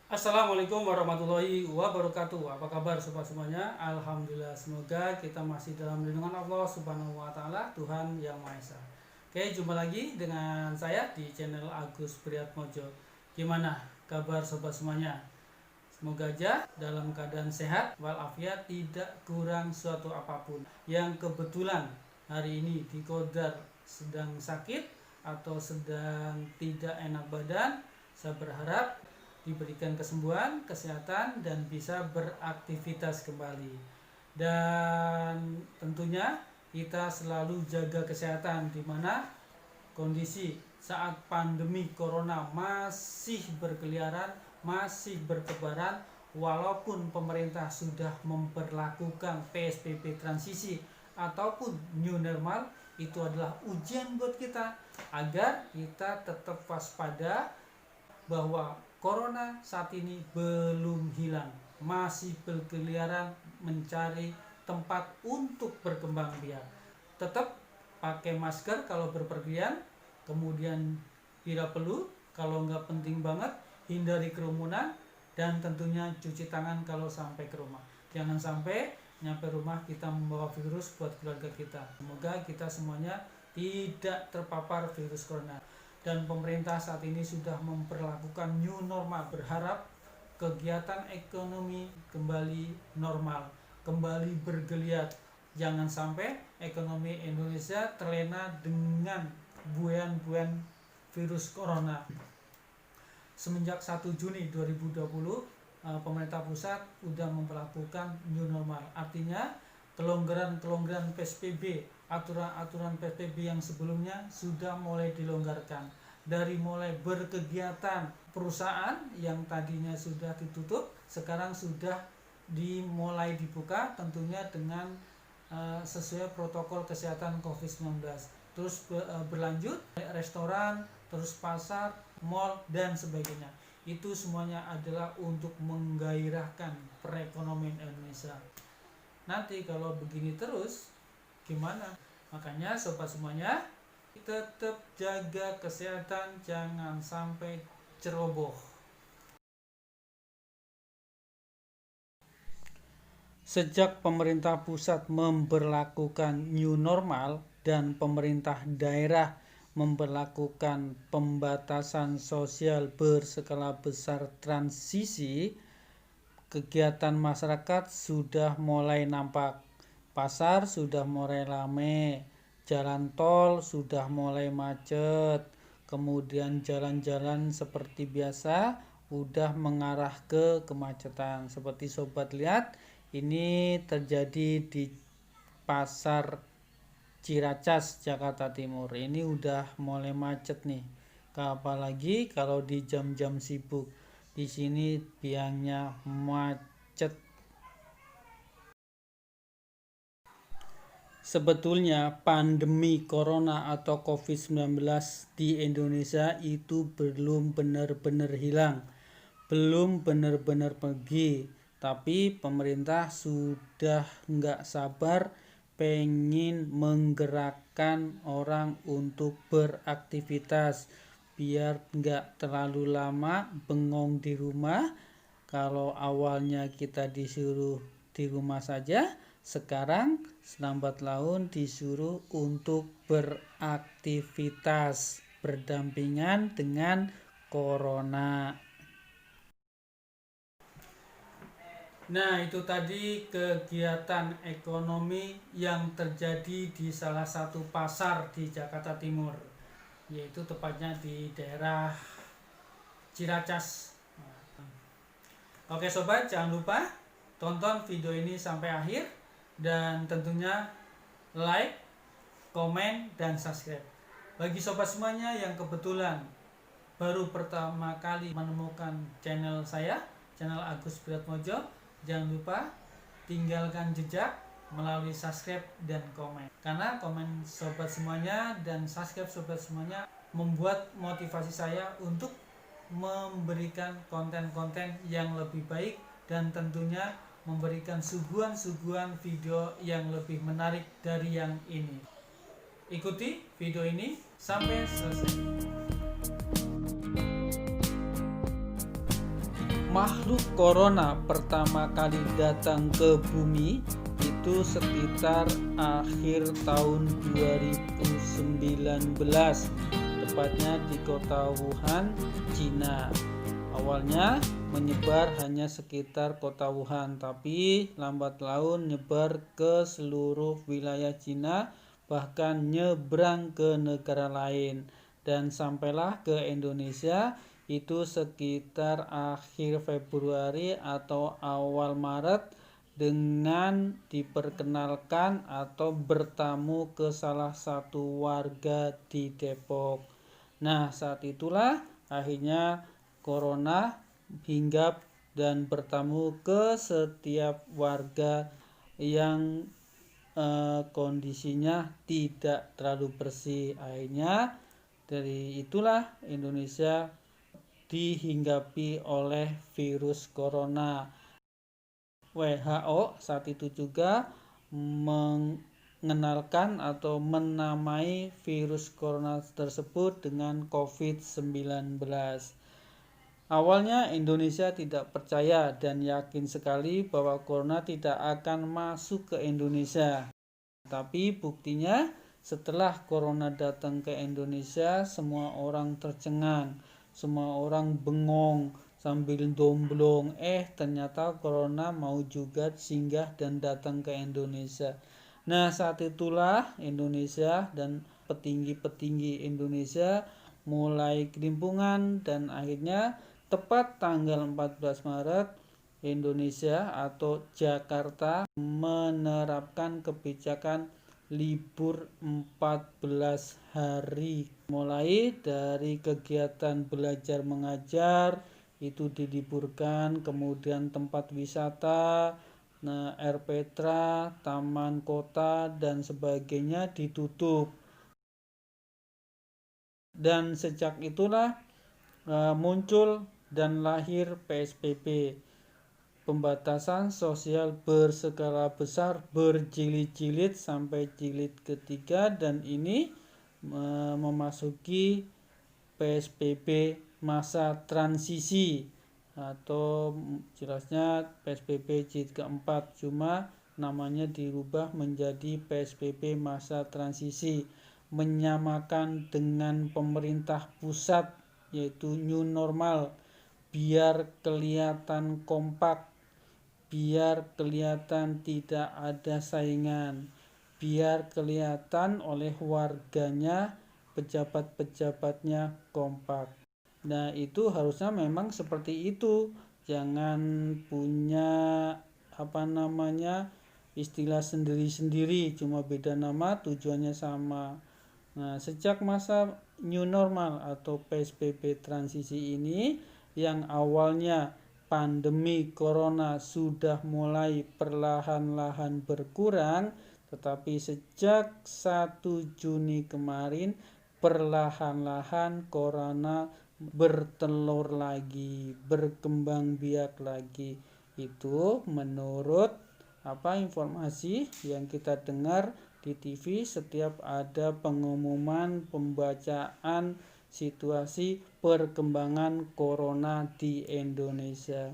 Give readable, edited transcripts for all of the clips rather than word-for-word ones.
Assalamualaikum warahmatullahi wabarakatuh. Apa kabar sobat semuanya? Alhamdulillah, semoga kita masih dalam lindungan Allah Subhanahu wa taala, Tuhan Yang Maha Esa. Oke, jumpa lagi dengan saya di channel Agus Priatmojo. Gimana kabar sobat semuanya? Semoga aja dalam keadaan sehat walafiat, tidak kurang suatu apapun. Yang kebetulan hari ini dikodar sedang sakit atau sedang tidak enak badan, saya berharap diberikan kesembuhan, kesehatan, dan bisa beraktivitas kembali. Dan tentunya kita selalu jaga kesehatan, di mana kondisi saat pandemi corona masih berkeliaran, masih bertebaran, walaupun pemerintah sudah memperlakukan PSBB transisi ataupun new normal, itu adalah ujian buat kita agar kita tetap waspada bahwa Corona saat ini belum hilang, masih berkeliaran mencari tempat untuk berkembang biak. Tetap pakai masker kalau berpergian, kemudian bila perlu, kalau nggak penting banget, hindari kerumunan, dan tentunya cuci tangan kalau sampai ke rumah. Jangan sampai nyampe rumah kita membawa virus buat keluarga kita. Semoga kita semuanya tidak terpapar virus corona. Dan pemerintah saat ini sudah memperlakukan new normal, berharap kegiatan ekonomi kembali normal, kembali bergeliat. Jangan sampai ekonomi Indonesia terlena dengan buayan-buayan virus corona. Semenjak 1 Juni 2020, pemerintah pusat sudah memperlakukan new normal. Artinya kelonggaran PSBB, aturan-aturan PSBB yang sebelumnya sudah mulai dilonggarkan. Dari mulai berkegiatan, perusahaan yang tadinya sudah ditutup sekarang sudah dimulai dibuka, tentunya dengan sesuai protokol kesehatan COVID-19. Terus berlanjut restoran, terus pasar, mal, dan sebagainya. Itu semuanya adalah untuk menggairahkan perekonomian Indonesia. Nanti kalau begini terus gimana? Makanya sobat semuanya, tetap jaga kesehatan, jangan sampai ceroboh. Sejak pemerintah pusat memberlakukan new normal dan pemerintah daerah memberlakukan pembatasan sosial berskala besar transisi, kegiatan masyarakat sudah mulai nampak. Pasar sudah mulai ramai, jalan tol sudah mulai macet, kemudian jalan-jalan seperti biasa udah mengarah ke kemacetan. Seperti sobat lihat, ini terjadi di pasar Ciracas, Jakarta Timur. Ini udah mulai macet nih. Apalagi kalau di jam-jam sibuk. Di sini biangnya macet. Sebetulnya pandemi corona atau COVID-19 di Indonesia itu belum benar-benar hilang, belum benar-benar pergi, tapi pemerintah sudah nggak sabar pengen menggerakkan orang untuk beraktivitas biar nggak terlalu lama bengong di rumah. Kalau awalnya kita disuruh di rumah saja, sekarang selambat laun disuruh untuk beraktivitas berdampingan dengan corona. Nah, itu tadi kegiatan ekonomi yang terjadi di salah satu pasar di Jakarta Timur, yaitu tepatnya di daerah Ciracas. Oke sobat, jangan lupa tonton video ini sampai akhir, dan tentunya like, komen, dan subscribe. Bagi sobat semuanya yang kebetulan baru pertama kali menemukan channel saya, channel Agus Priatmojo, jangan lupa tinggalkan jejak melalui subscribe dan komen. Karena komen sobat semuanya dan subscribe sobat semuanya membuat motivasi saya untuk memberikan konten-konten yang lebih baik, dan tentunya memberikan suguhan-suguhan video yang lebih menarik dari yang ini. Ikuti video ini sampai selesai. Makhluk corona pertama kali datang ke bumi itu sekitar akhir tahun 2019, tepatnya di kota Wuhan, Cina. Awalnya menyebar hanya sekitar kota Wuhan, tapi lambat laun nyebar ke seluruh wilayah Cina, bahkan nyebrang ke negara lain, dan sampailah ke Indonesia itu sekitar akhir Februari atau awal Maret dengan diperkenalkan atau bertamu ke salah satu warga di Depok. Nah, saat itulah akhirnya corona hinggap dan bertamu ke setiap warga yang kondisinya tidak terlalu bersih. Akhirnya dari itulah Indonesia dihinggapi oleh virus corona. WHO saat itu juga mengenalkan atau menamai virus corona tersebut dengan COVID-19. Awalnya Indonesia tidak percaya dan yakin sekali bahwa corona tidak akan masuk ke Indonesia. Tapi buktinya setelah corona datang ke Indonesia, semua orang tercengang, semua orang bengong sambil domblong. Ternyata corona mau juga singgah dan datang ke Indonesia. Nah, saat itulah Indonesia dan petinggi-petinggi Indonesia mulai kelimpungan, dan akhirnya tepat tanggal 14 Maret Indonesia atau Jakarta menerapkan kebijakan libur 14 hari. Mulai dari kegiatan belajar mengajar itu diliburkan, kemudian tempat wisata, air petra, taman kota dan sebagainya ditutup. Dan sejak itulah muncul dan lahir PSBB, pembatasan sosial berskala besar, berjilid-jilid sampai jilid ketiga, dan ini memasuki PSBB masa transisi atau jelasnya PSBB jilid keempat, cuma namanya dirubah menjadi PSBB masa transisi, menyamakan dengan pemerintah pusat yaitu new normal, biar kelihatan kompak, biar kelihatan tidak ada saingan, biar kelihatan oleh warganya, pejabat-pejabatnya kompak. Nah, itu harusnya memang seperti itu. Jangan punya istilah sendiri-sendiri, cuma beda nama, tujuannya sama. Nah, sejak masa new normal atau PSBB transisi ini, yang awalnya pandemi corona sudah mulai perlahan-lahan berkurang, tetapi sejak 1 Juni kemarin perlahan-lahan corona bertelur lagi, berkembang biak lagi. Itu menurut informasi yang kita dengar di TV setiap ada pengumuman pembacaan situasi perkembangan corona di Indonesia.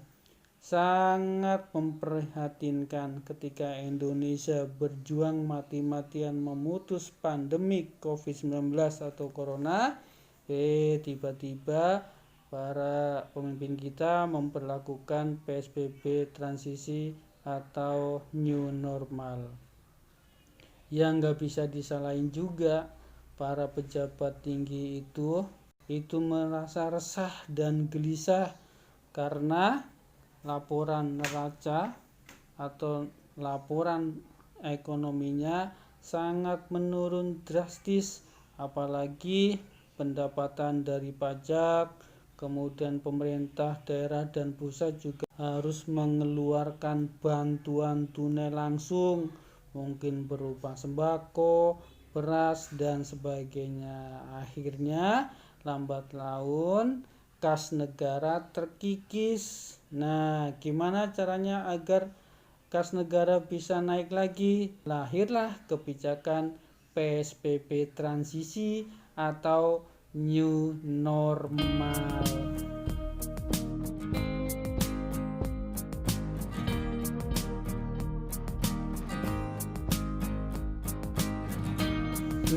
Sangat memprihatinkan ketika Indonesia berjuang mati-matian memutus pandemi COVID-19 atau corona, tiba-tiba para pemimpin kita memperlakukan PSBB transisi atau new normal. Yang gak bisa disalahin juga, para pejabat tinggi itu merasa resah dan gelisah karena laporan neraca atau laporan ekonominya sangat menurun drastis, apalagi pendapatan dari pajak, kemudian pemerintah daerah dan pusat juga harus mengeluarkan bantuan tunai langsung, mungkin berupa sembako, beras dan sebagainya. Akhirnya lambat laun kas negara terkikis. Nah, gimana caranya agar kas negara bisa naik lagi? Lahirlah kebijakan PSBB transisi atau new normal.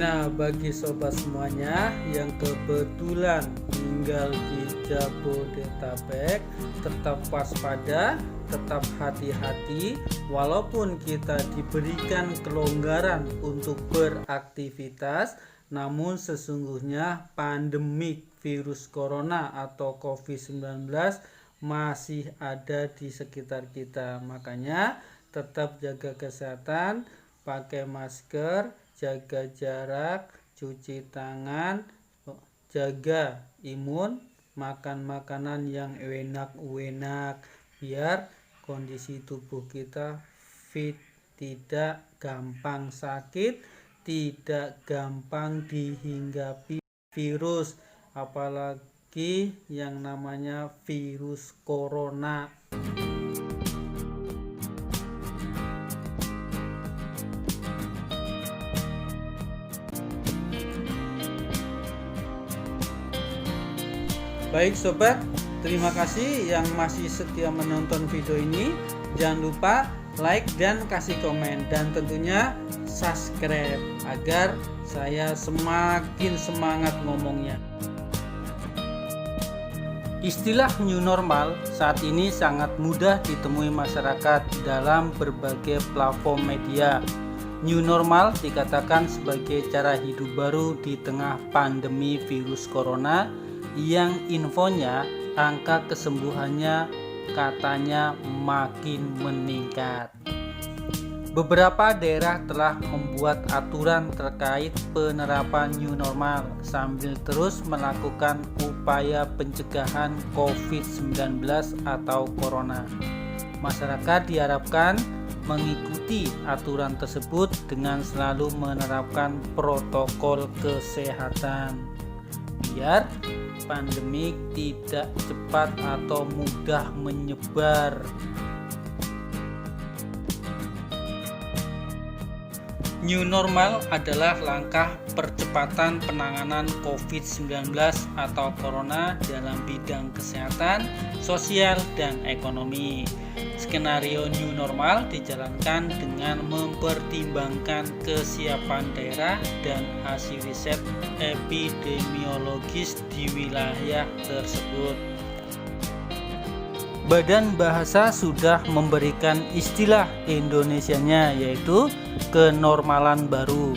Nah, bagi sobat semuanya yang kebetulan tinggal di Jabodetabek, tetap waspada, tetap hati-hati. Walaupun kita diberikan kelonggaran untuk beraktivitas, namun sesungguhnya pandemik virus corona atau COVID-19 masih ada di sekitar kita. Makanya tetap jaga kesehatan, pakai masker, jaga jarak, cuci tangan, jaga imun, makan makanan yang enak-enak biar kondisi tubuh kita fit, tidak gampang sakit, tidak gampang dihinggapi virus, apalagi yang namanya virus corona. Baik sobat, terima kasih yang masih setia menonton video ini. Jangan lupa like dan kasih komen, dan tentunya subscribe agar saya semakin semangat ngomongnya. Istilah new normal saat ini sangat mudah ditemui masyarakat dalam berbagai platform media. New normal dikatakan sebagai cara hidup baru di tengah pandemi virus corona yang infonya angka kesembuhannya katanya makin meningkat. Beberapa daerah telah membuat aturan terkait penerapan new normal sambil terus melakukan upaya pencegahan COVID-19 atau corona. Masyarakat diharapkan mengikuti aturan tersebut dengan selalu menerapkan protokol kesehatan biar pandemik tidak cepat atau mudah menyebar. New normal adalah langkah percepatan penanganan COVID-19 atau corona dalam bidang kesehatan, sosial, dan ekonomi. Skenario new normal dijalankan dengan mempertimbangkan kesiapan daerah dan hasil riset epidemiologis di wilayah tersebut. Badan Bahasa sudah memberikan istilah Indonesianya, yaitu kenormalan baru.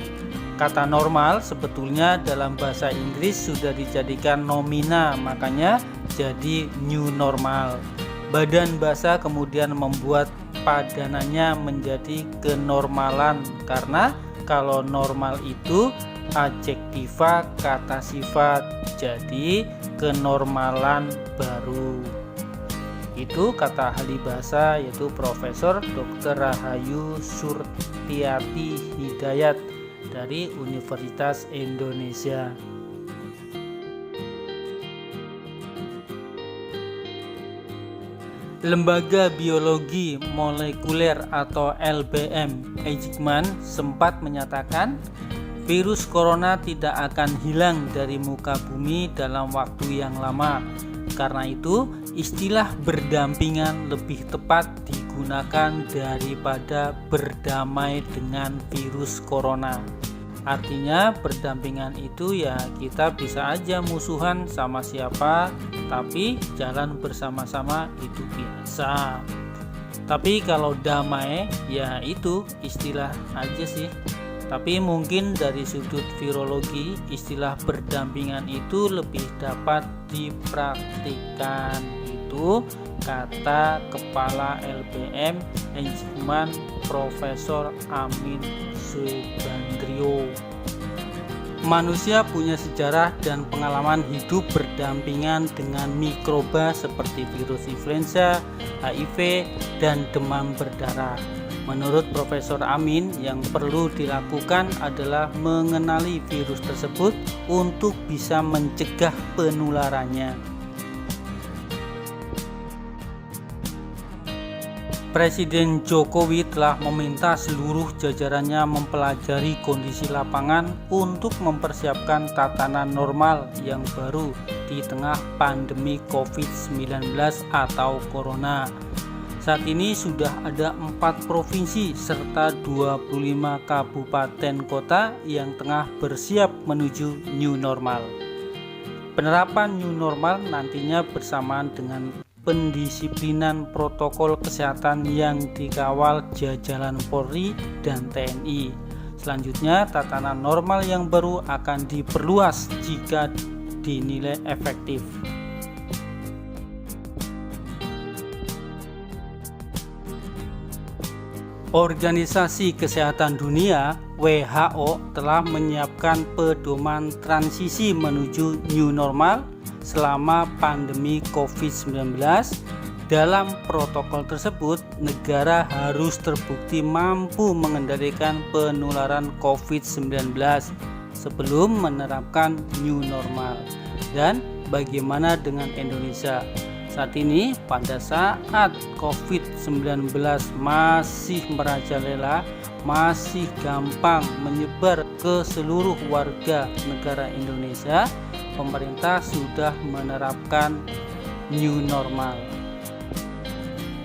Kata normal sebetulnya dalam bahasa Inggris sudah dijadikan nomina, makanya jadi new normal. Badan Bahasa kemudian membuat padanannya menjadi kenormalan, karena kalau normal itu adjektiva kata sifat, jadi kenormalan baru. Itu kata ahli bahasa, yaitu Profesor Dr. Rahayu Surtiati Hidayat dari Universitas Indonesia. Lembaga Biologi Molekuler atau LBM Eijkman sempat menyatakan virus corona tidak akan hilang dari muka bumi dalam waktu yang lama. Karena itu, istilah berdampingan lebih tepat digunakan daripada berdamai dengan virus corona. Artinya berdampingan itu ya kita bisa aja musuhan sama siapa, tapi jalan bersama-sama itu biasa. Tapi kalau damai ya itu istilah aja sih. Tapi mungkin dari sudut virologi, istilah berdampingan itu lebih dapat dipraktikkan. Itu kata Kepala LBM Eijkman Profesor Amin Subandrio. Manusia punya sejarah dan pengalaman hidup berdampingan dengan mikroba seperti virus influenza, HIV, dan demam berdarah. Menurut Profesor Amin, yang perlu dilakukan adalah mengenali virus tersebut untuk bisa mencegah penularannya. Presiden Jokowi telah meminta seluruh jajarannya mempelajari kondisi lapangan untuk mempersiapkan tatanan normal yang baru di tengah pandemi COVID-19 atau Corona. Saat ini sudah ada 4 provinsi serta 25 kabupaten kota yang tengah bersiap menuju new normal. Penerapan new normal nantinya bersamaan dengan pendisiplinan protokol kesehatan yang dikawal jajaran Polri dan TNI. Selanjutnya, tatanan normal yang baru akan diperluas jika dinilai efektif. Organisasi Kesehatan Dunia (WHO) telah menyiapkan pedoman transisi menuju new normal selama pandemi COVID-19. Dalam protokol tersebut, negara harus terbukti mampu mengendalikan penularan COVID-19 sebelum menerapkan new normal. Dan bagaimana dengan Indonesia? Saat ini, pada saat COVID-19 masih merajalela, masih gampang menyebar ke seluruh warga negara Indonesia, pemerintah sudah menerapkan new normal.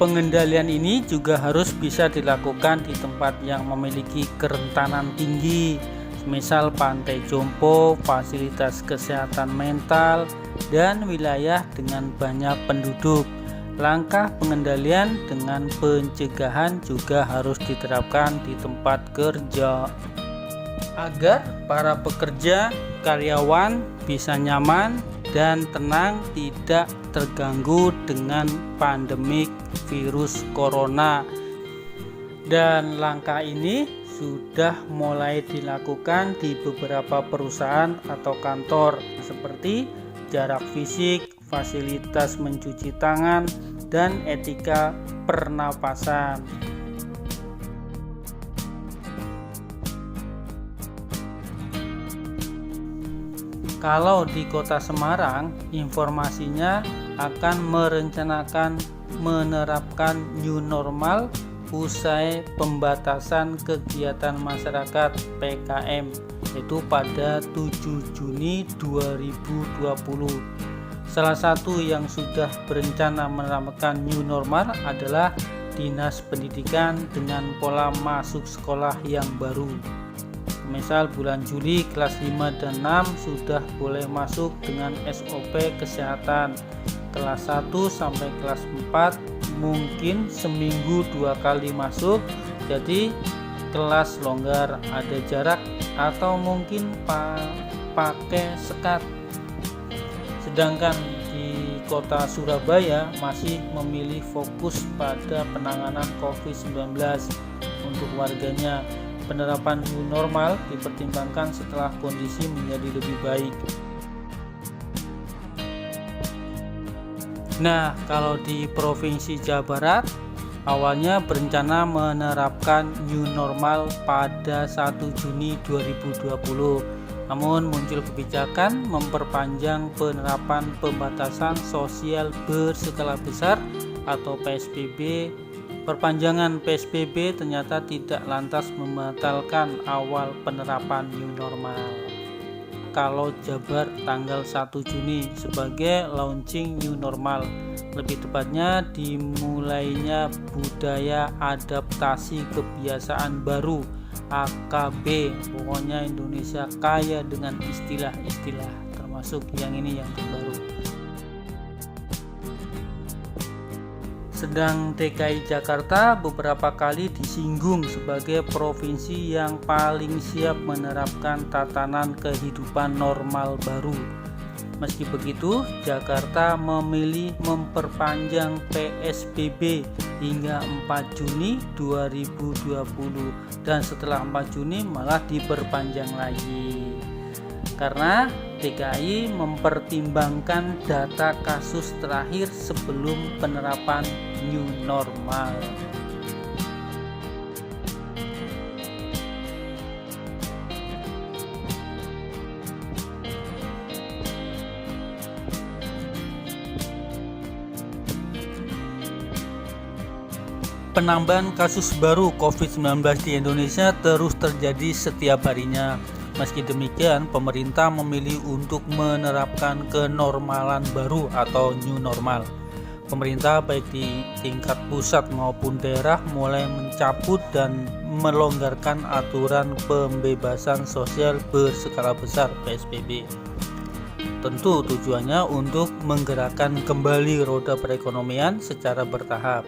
Pengendalian ini juga harus bisa dilakukan di tempat yang memiliki kerentanan tinggi, misal Pantai Jompo, fasilitas kesehatan mental, dan wilayah dengan banyak penduduk. Langkah pengendalian dengan pencegahan juga harus diterapkan di tempat kerja agar para pekerja, karyawan bisa nyaman dan tenang, tidak terganggu dengan pandemik virus corona. Dan langkah ini sudah mulai dilakukan di beberapa perusahaan atau kantor, seperti jarak fisik, fasilitas mencuci tangan, dan etika pernapasan. Kalau di Kota Semarang, informasinya akan merencanakan menerapkan new normal usai pembatasan kegiatan masyarakat PKM, yaitu pada 7 Juni 2020. Salah satu yang sudah berencana menerapkan new normal adalah Dinas Pendidikan dengan pola masuk sekolah yang baru. Misal bulan Juli kelas 5 dan 6 sudah boleh masuk dengan SOP kesehatan. Kelas 1 sampai kelas 4 mungkin seminggu 2 kali masuk, jadi kelas longgar, ada jarak, atau mungkin pakai sekat. Sedangkan di Kota Surabaya masih memilih fokus pada penanganan COVID-19 untuk warganya. Penerapan new normal dipertimbangkan setelah kondisi menjadi lebih baik. Nah, kalau di Provinsi Jawa Barat, awalnya berencana menerapkan new normal pada 1 Juni 2020. Namun muncul kebijakan memperpanjang penerapan pembatasan sosial berskala besar atau PSBB. Perpanjangan PSBB ternyata tidak lantas membatalkan awal penerapan new normal. Kalau Jabar tanggal 1 Juni sebagai launching new normal, lebih tepatnya dimulainya budaya adaptasi kebiasaan baru AKB. Pokoknya Indonesia kaya dengan istilah-istilah, termasuk yang ini yang terbaru. Sedang DKI Jakarta beberapa kali disinggung sebagai provinsi yang paling siap menerapkan tatanan kehidupan normal baru. Meski begitu, Jakarta memilih memperpanjang PSBB hingga 4 Juni 2020 dan setelah 4 Juni malah diperpanjang lagi. Karena DKI mempertimbangkan data kasus terakhir sebelum penerapan new normal. Penambahan kasus baru COVID-19 di Indonesia terus terjadi setiap harinya. Meski demikian, pemerintah memilih untuk menerapkan kenormalan baru atau new normal. Pemerintah baik di tingkat pusat maupun daerah mulai mencabut dan melonggarkan aturan pembebasan sosial berskala besar (PSBB). Tentu tujuannya untuk menggerakkan kembali roda perekonomian secara bertahap.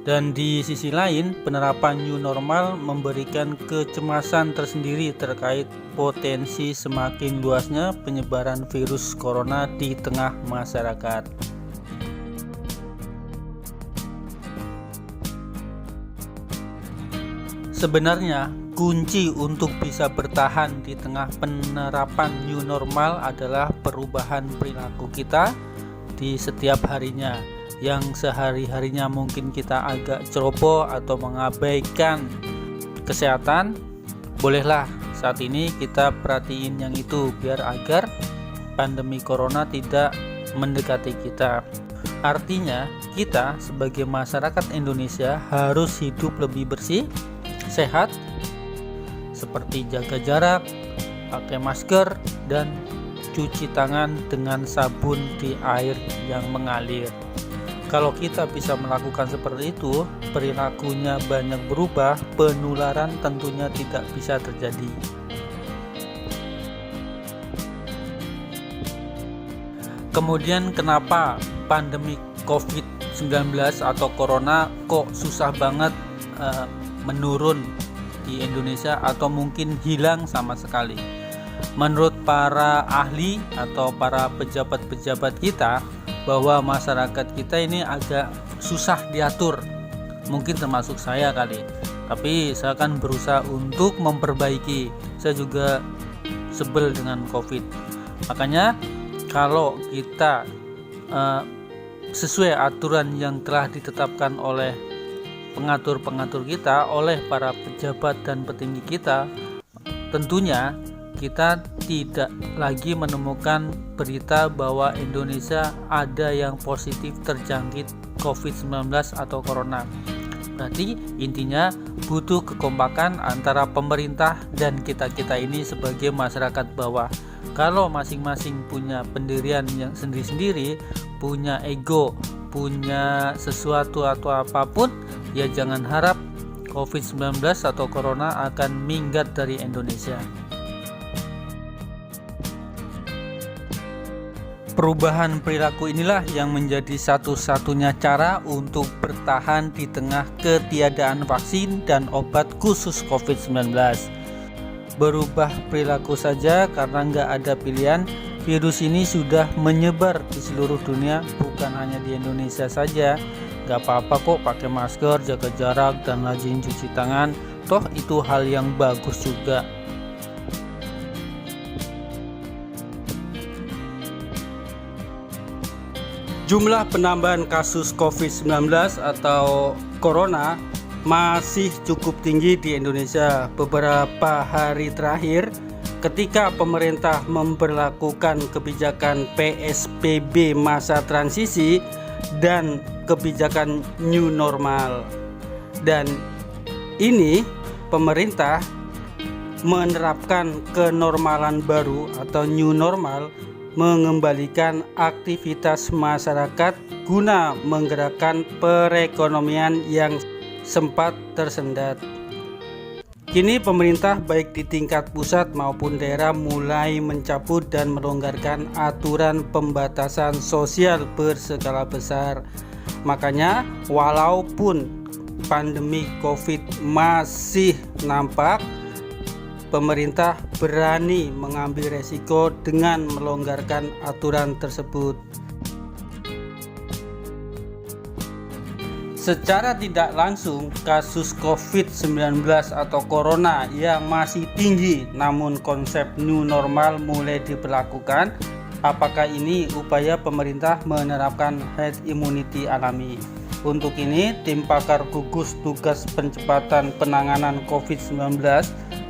Dan di sisi lain, penerapan new normal memberikan kecemasan tersendiri terkait potensi semakin luasnya penyebaran virus corona di tengah masyarakat. Sebenarnya, kunci untuk bisa bertahan di tengah penerapan new normal adalah perubahan perilaku kita di setiap harinya, yang sehari-harinya mungkin kita agak ceroboh atau mengabaikan kesehatan. Bolehlah saat ini kita perhatiin yang itu biar agar pandemi corona tidak mendekati kita. Artinya kita sebagai masyarakat Indonesia harus hidup lebih bersih, sehat, seperti jaga jarak, pakai masker, dan cuci tangan dengan sabun di air yang mengalir. Kalau kita bisa melakukan seperti itu, perilakunya banyak berubah, penularan tentunya tidak bisa terjadi. Kemudian kenapa pandemi COVID-19 atau Corona kok susah banget menurun di Indonesia atau mungkin hilang sama sekali? Menurut para ahli atau para pejabat-pejabat kita, bahwa masyarakat kita ini agak susah diatur, mungkin termasuk saya kali, tapi saya akan berusaha untuk memperbaiki. Saya juga sebel dengan COVID, makanya kalau kita sesuai aturan yang telah ditetapkan oleh pengatur-pengatur kita, oleh para pejabat dan petinggi kita, tentunya kita tidak lagi menemukan berita bahwa Indonesia ada yang positif terjangkit COVID-19 atau Corona. Berarti intinya butuh kekompakan antara pemerintah dan kita-kita ini sebagai masyarakat bawah. Kalau masing-masing punya pendirian yang sendiri-sendiri, punya ego, punya sesuatu atau apapun, ya jangan harap COVID-19 atau Corona akan minggat dari Indonesia. Perubahan perilaku inilah yang menjadi satu-satunya cara untuk bertahan di tengah ketiadaan vaksin dan obat khusus COVID-19. Berubah perilaku saja karena nggak ada pilihan. Virus ini sudah menyebar di seluruh dunia, bukan hanya di Indonesia saja. Nggak apa-apa kok pakai masker, jaga jarak, dan rajin cuci tangan. Toh itu hal yang bagus juga. Jumlah penambahan kasus COVID-19 atau Corona masih cukup tinggi di Indonesia. Beberapa hari terakhir, ketika pemerintah memberlakukan kebijakan PSBB masa transisi dan kebijakan new normal, dan ini pemerintah menerapkan kenormalan baru atau new normal, mengembalikan aktivitas masyarakat guna menggerakkan perekonomian yang sempat tersendat. Kini pemerintah baik di tingkat pusat maupun daerah mulai mencabut dan melonggarkan aturan pembatasan sosial berskala besar. Makanya walaupun pandemi COVID masih nampak, pemerintah berani mengambil resiko dengan melonggarkan aturan tersebut. Secara tidak langsung, kasus COVID-19 atau Corona yang masih tinggi, namun konsep new normal mulai diberlakukan. Apakah ini upaya pemerintah menerapkan herd immunity alami? Untuk ini, tim pakar gugus tugas percepatan penanganan COVID-19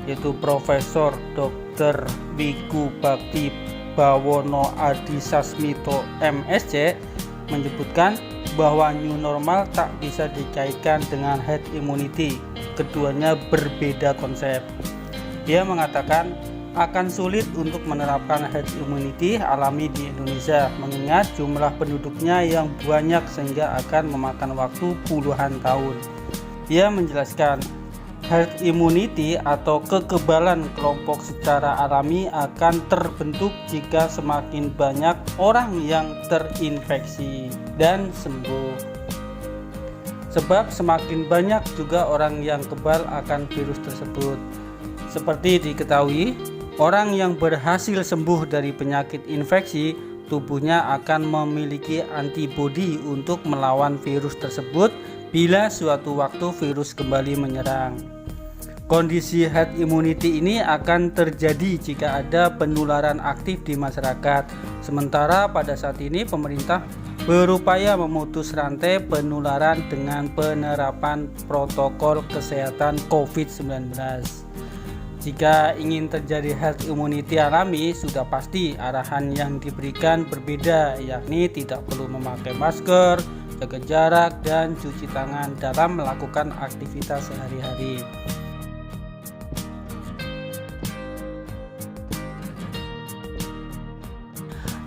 yaitu Profesor Dr. Wiku Bakti Bawono Adi Sasmito MSc menyebutkan bahwa new normal tak bisa dikaitkan dengan herd immunity. Keduanya berbeda konsep. Dia mengatakan akan sulit untuk menerapkan herd immunity alami di Indonesia mengingat jumlah penduduknya yang banyak sehingga akan memakan waktu puluhan tahun. Dia menjelaskan herd immunity atau kekebalan kelompok secara alami akan terbentuk jika semakin banyak orang yang terinfeksi dan sembuh. Sebab semakin banyak juga orang yang kebal akan virus tersebut. Seperti diketahui, orang yang berhasil sembuh dari penyakit infeksi, tubuhnya akan memiliki antibodi untuk melawan virus tersebut bila suatu waktu virus kembali menyerang. Kondisi herd immunity ini akan terjadi jika ada penularan aktif di masyarakat. Sementara pada saat ini pemerintah berupaya memutus rantai penularan dengan penerapan protokol kesehatan COVID-19. Jika ingin terjadi herd immunity alami, sudah pasti arahan yang diberikan berbeda, yakni tidak perlu memakai masker, jaga jarak, dan cuci tangan dalam melakukan aktivitas sehari-hari.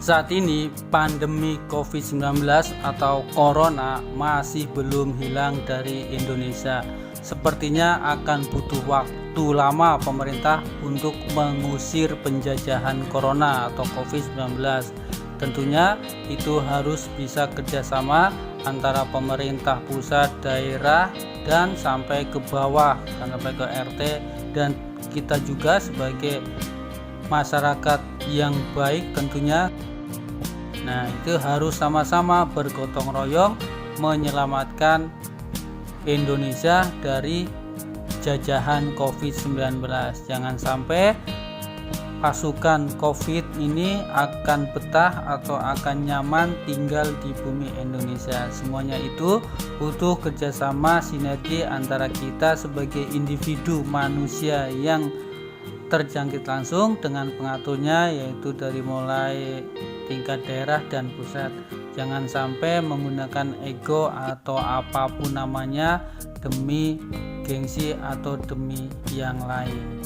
Saat ini pandemi COVID-19 atau Corona masih belum hilang dari Indonesia. Sepertinya akan butuh waktu lama pemerintah untuk mengusir penjajahan Corona atau COVID-19. Tentunya itu harus bisa kerjasama antara pemerintah pusat, daerah, dan sampai ke bawah, sampai ke RT, dan kita juga sebagai masyarakat yang baik tentunya. Nah, itu harus sama-sama bergotong royong menyelamatkan Indonesia dari jajahan COVID-19. Jangan sampai pasukan COVID ini akan betah atau akan nyaman tinggal di bumi Indonesia. Semuanya itu butuh kerjasama sinergi antara kita sebagai individu manusia yang terjangkit langsung dengan pengaturnya, yaitu dari mulai tingkat daerah dan pusat. Jangan sampai menggunakan ego atau apapun namanya demi gengsi atau demi yang lain.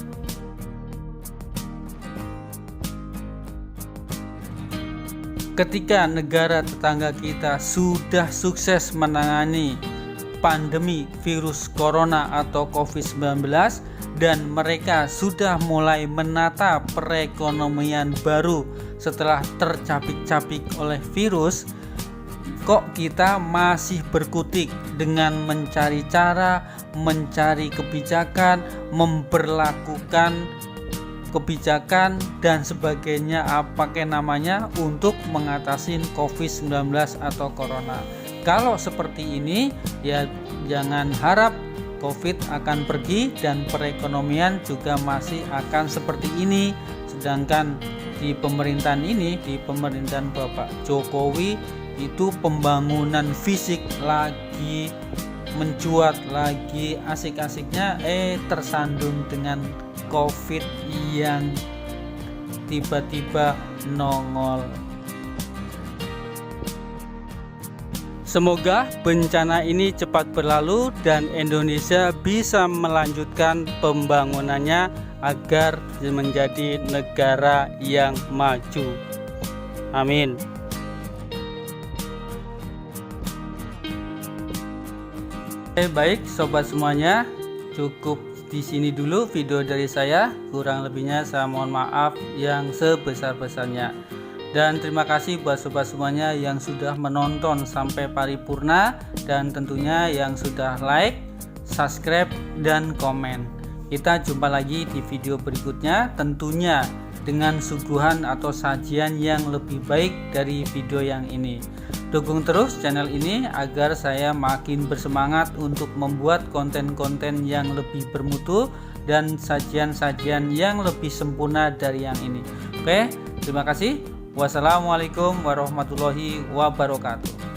Ketika negara tetangga kita sudah sukses menangani pandemi virus corona atau COVID-19 dan mereka sudah mulai menata perekonomian baru setelah tercapik-capik oleh virus, kok kita masih berkutik dengan mencari cara, mencari kebijakan, memberlakukan kebijakan dan sebagainya pakai namanya untuk mengatasi COVID-19 atau Corona. Kalau seperti ini ya jangan harap COVID akan pergi dan perekonomian juga masih akan seperti ini. Sedangkan di pemerintahan ini, di pemerintahan Bapak Jokowi itu pembangunan fisik lagi mencuat, lagi asik-asiknya tersandung dengan COVID yang tiba-tiba nongol. Semoga bencana ini cepat berlalu dan Indonesia bisa melanjutkan pembangunannya agar menjadi negara yang maju. Amin. Baik sobat semuanya, cukup di sini dulu video dari saya. Kurang lebihnya saya mohon maaf yang sebesar-besarnya. Dan terima kasih buat sobat semuanya yang sudah menonton sampai paripurna dan tentunya yang sudah like, subscribe, dan komen. Kita jumpa lagi di video berikutnya tentunya dengan suguhan atau sajian yang lebih baik dari video yang ini. Dukung terus channel ini agar saya makin bersemangat untuk membuat konten-konten yang lebih bermutu dan sajian-sajian yang lebih sempurna dari yang ini. Oke, terima kasih. Wassalamualaikum warahmatullahi wabarakatuh.